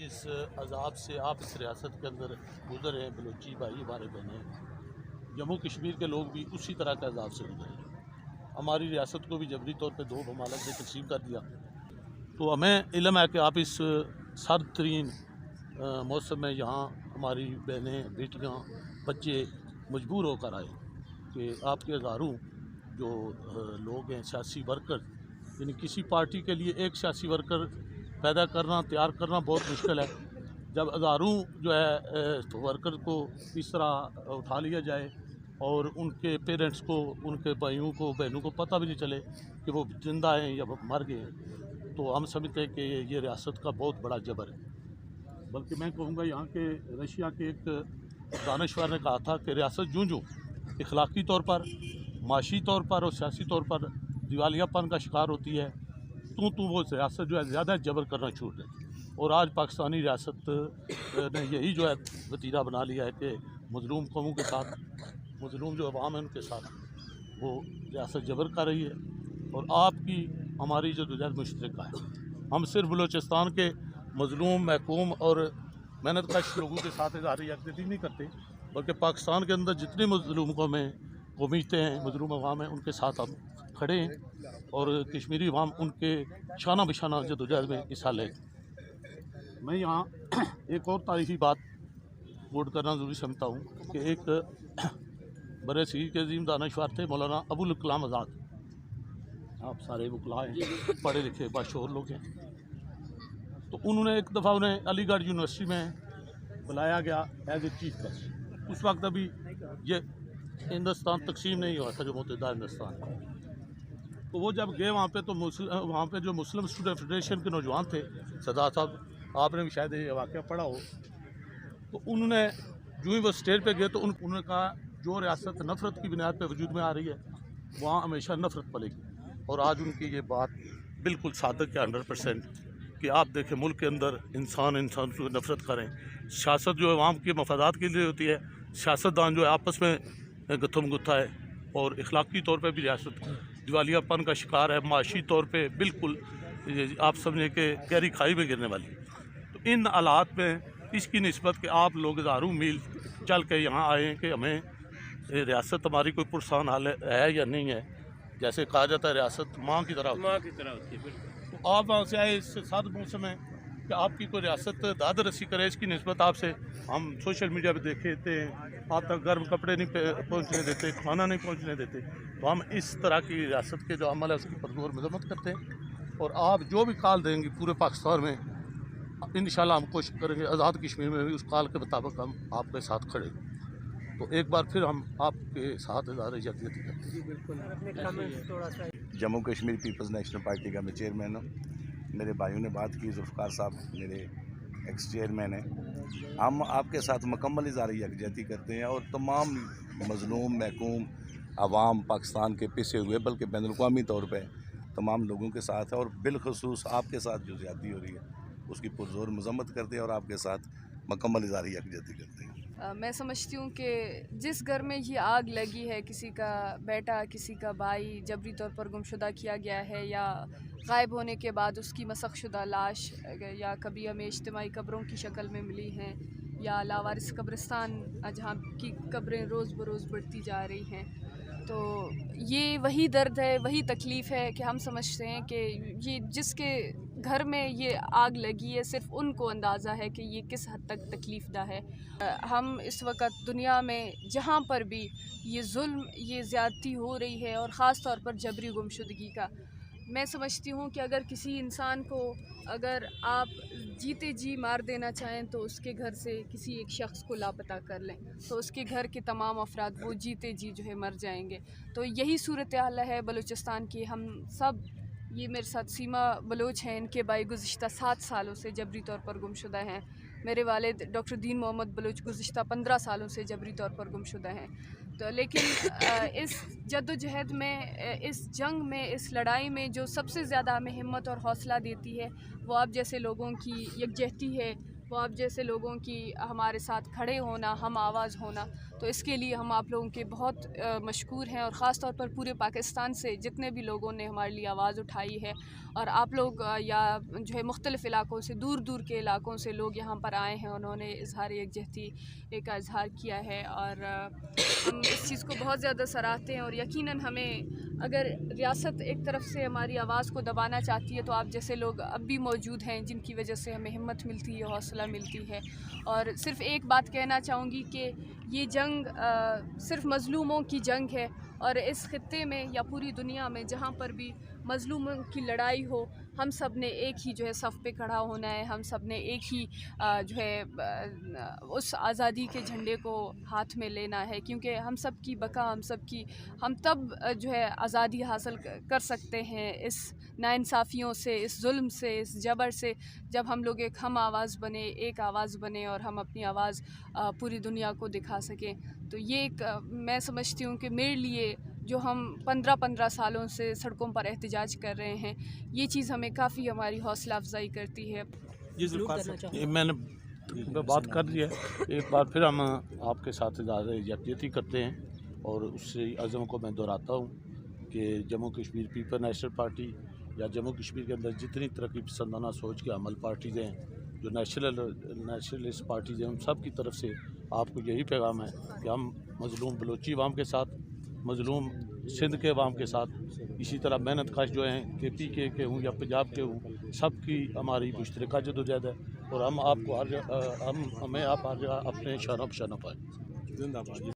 जिस अज़ाब से आप इस रियासत के अंदर गुज़र हैं, बलूची भाई हमारे बहने, जम्मू कश्मीर के लोग भी उसी तरह के अज़ाब से गुज़रे हैं। हमारी रियासत को भी जबरी तौर पे दो ममालिक ने तकसीम कर दिया। तो हमें इल्म है कि आप इस सर्द तरीन मौसम में यहाँ हमारी बहनें, बेटियाँ, बच्चे मजबूर होकर आए कि आपके हज़ारों जो लोग हैं, सियासी वर्कर, यानी किसी पार्टी के लिए एक सियासी वर्कर पैदा करना, तैयार करना बहुत मुश्किल है। जब हज़ारों जो है वर्कर को इस तरह उठा लिया जाए और उनके पेरेंट्स को, उनके भाइयों को, बहनों को पता भी नहीं चले कि वो ज़िंदा हैं या मर गए हैं, तो हम समझते हैं कि ये रियासत का बहुत बड़ा जबर है। बल्कि मैं कहूँगा यहाँ के रशिया के एक दानश्वर ने कहा था कि रियासत जूँ जूँ इखलाकी तौर पर, माशी तौर पर और सियासी तौर पर दिवालियापन का शिकार होती है, तो वो रियासत जो है ज़्यादा जबर करना छूट जाती। और आज पाकिस्तानी रियासत ने यही जो है वतीरा बना लिया है कि मज़लूम कौमों के साथ, मज़लूम जो अवाम है उनके साथ वो रियासत जबर कर रही है। और आपकी हमारी जो जद मुश्तरका है, हम सिर्फ बलूचिस्तान के मज़लूम, महकूम और मेहनत कश लोगों के साथ इज़हार यकजहती नहीं करते, बल्कि पाकिस्तान के अंदर जितनी मज़लूम कौमीतें हैं, मज़लूम अवाम हैं, उनके साथ हम खड़े हैं और कश्मीरी अवाम उनके शाना बिशाना जदोजहद में हिस्सा ले। मैं यहाँ एक और तारीख़ी बात नोट करना ज़रूरी समझता हूँ कि एक बड़े सग़ीर के अज़ीम दानश्वर थे मौलाना अबुल कलाम आज़ाद। आप सारे वकला हैं, पढ़े लिखे बाशऊर लोग हैं। तो उन्होंने एक दफ़ा उन्हें अलीगढ़ यूनिवर्सिटी में बुलाया गया एज ए चीफ गेस्ट। उस वक्त अभी ये हिंदुस्तान तकसीम नहीं हुआ था, जो मुत्तहिदा हिंदुस्तान। तो वो जब गए वहाँ पे, तो वहाँ पे जो मुस्लिम स्टूडेंट फेडरेशन के नौजवान थे, सदा साहब, आपने भी शायद ये वाक़या पढ़ा हो, तो उन्होंने जो ही वो स्टेज पे गए तो उन्होंने कहा जो रियासत नफ़रत की बुनियाद पे वजूद में आ रही है, वहाँ हमेशा नफ़रत पलेगी। और आज उनकी ये बात बिल्कुल सादक है 100% कि आप देखें मुल्क के अंदर इंसान से नफ़रत करें। सियासत जो अवाम के मफादात के लिए होती है, सियासतदान जो है आपस में गत्थम गुत्था है, और इखलाकी तौर पे भी रियासत दिवालियापन का शिकार है, माशी तौर पे बिल्कुल आप समझें कि गहरी खाई में गिरने वाली। तो इन हालात में इसकी निस्बत कि आप लोग हज़ारों मील चल के यहाँ आए हैं कि हमें रियासत हमारी कोई पुरसान हाल है या नहीं है, जैसे कहा जाता है रियासत माँ की तरह होती है। तो आप वहाँ से आए इस सर्द मौसम में कि आपकी कोई रियासत दाद रसी करे, इसकी निस्बत आपसे हम सोशल मीडिया पे देखे थे, आप तक गर्म कपड़े नहीं पहुँचने देते, खाना नहीं पहुँचने देते। तो हम इस तरह की रियासत के जो अमल है उसकी पुरज़ोर मज़म्मत करते हैं। और आप जो भी कॉल देंगे पूरे पाकिस्तान में, इंशाल्लाह हम कोशिश करेंगे आज़ाद कश्मीर में भी उस कॉल के मुताबिक हम आपके साथ खड़े। तो एक बार फिर हम आपके साथ इज़हार यकजहती करते हैं। Jammu Kashmir people's national party का मैं चेयरमैन हूँ। मेरे भाइयों ने बात की, जुल्फ़िकार साहब मेरे एक्स चेयरमैन हैं। हम आपके साथ मुकम्मल इज़हार यकजहती करते हैं और तमाम मज़लूम, महकूम अवाम पाकिस्तान के पिसे हुए, बल्कि बैनुल-अक़वामी तौर पे तमाम लोगों के साथ है, और बिलखुसूस आपके साथ जो ज़्यादती हो रही है उसकी पुरज़ोर मज़म्मत करते हैं और आपके साथ मुकम्मल इज़हार यकजहती करते हैं। मैं समझती हूँ कि जिस घर में ये आग लगी है, किसी का बेटा, किसी का भाई जबरी तौर पर गुमशुदा किया गया है, या गायब होने के बाद उसकी मसख़शुदा लाश या कभी हमें इज्तिमाई कब्रों की शक्ल में मिली हैं, या लावारिस कब्रिस्तान जहाँ की कब्रें रोज़ बरोज़ बढ़ती जा रही हैं, तो ये वही दर्द है, वही तकलीफ़ है कि हम समझते हैं कि ये जिसके घर में ये आग लगी है, सिर्फ़ उनको अंदाज़ा है कि ये किस हद तक तकलीफ़दा है। हम इस वक्त दुनिया में जहाँ पर भी ये जुल्म, ये ज़्यादती हो रही है, और ख़ास तौर पर जबरी गुमशुदगी का, मैं समझती हूँ कि अगर किसी इंसान को अगर आप जीते जी मार देना चाहें तो उसके घर से किसी एक शख्स को लापता कर लें, तो उसके घर के तमाम अफराद वो जीते जी जो है मर जाएंगे। तो यही सूरत हाल है बलूचिस्तान की। हम सब, ये मेरे साथ सीमा बलोच हैं, इनके भाई गुज़िश्ता 7 सालों से जबरी तौर पर गुमशुदा हैं। मेरे वालिद डॉक्टर दीन मोहम्मद बलोच गुज़िश्ता 15 सालों से जबरी तौर पर गुमशुदा हैं। तो लेकिन इस जद्दोजहद में, इस जंग में, इस लड़ाई में जो सबसे ज़्यादा हमें हिम्मत और हौसला देती है वो आप जैसे लोगों की यकजहती है, वो आप जैसे लोगों की हमारे साथ खड़े होना, हम आवाज़ होना, तो इसके लिए हम आप लोगों के बहुत मशकूर हैं। और ख़ास तौर पर पूरे पाकिस्तान से जितने भी लोगों ने हमारे लिए आवाज़ उठाई है, और आप लोग या जो है मुख्तलिफ़ इलाक़ों से, दूर दूर के इलाक़ों से लोग यहाँ पर आए हैं, उन्होंने इजहार यकजहती का इजहार किया है, और हम इस चीज़ को बहुत ज़्यादा सराहते हैं। और यकीनन हमें, अगर रियासत एक तरफ से हमारी आवाज़ को दबाना चाहती है, तो आप जैसे लोग अब भी मौजूद हैं जिनकी वजह से हमें हिम्मत मिलती है, हौसला मिलती है। और सिर्फ़ एक बात कहना चाहूँगी कि ये जंग सिर्फ़ मज़लूमों की जंग है, और इस ख़ित्ते में या पूरी दुनिया में जहाँ पर भी मज़लूमों की लड़ाई हो, हम सब ने एक ही जो है सफ़ पे खड़ा होना है। हम सब ने एक ही जो है उस आज़ादी के झंडे को हाथ में लेना है, क्योंकि हम सब की बका, हम तब जो है आज़ादी हासिल कर सकते हैं इस नाइंसाफ़ियों से, इस जुल्म से, इस जबर से, जब हम लोग एक हम आवाज़ बने, एक आवाज़ बने, और हम अपनी आवाज़ पूरी दुनिया को दिखा सकें। तो ये एक मैं समझती हूँ कि मेरे लिए जो हम 15-15 सालों से सड़कों पर एहतजाज कर रहे हैं, ये चीज़ हमें काफ़ी हमारी हौसला अफजाई करती है। ये मैंने बात कर दी है, एक बार फिर हम आपके साथ यकजहती करते हैं, और उससे अज़म को मैं दोहराता हूँ कि Jammu Kashmir people national party या जम्मू कश्मीर के अंदर जितनी तरक्की पसंदाना सोच के अमल पार्टीज़ हैं, जो नेशनलिस्ट पार्टीज़ हैं, उन सब की तरफ से आपको यही पैगाम है कि हम मज़लूम बलोची अवाम के साथ, मज़लूम सिंध के अवाम के साथ, इसी तरह मेहनत कश जो हैं KP के हूँ या पंजाब के हूँ, सब की हमारी मुश्तरका जदोजहद है, और हम आपको हमें आप हर जगह अपने शानों पर शानों पाएँ। जिंदाबाद।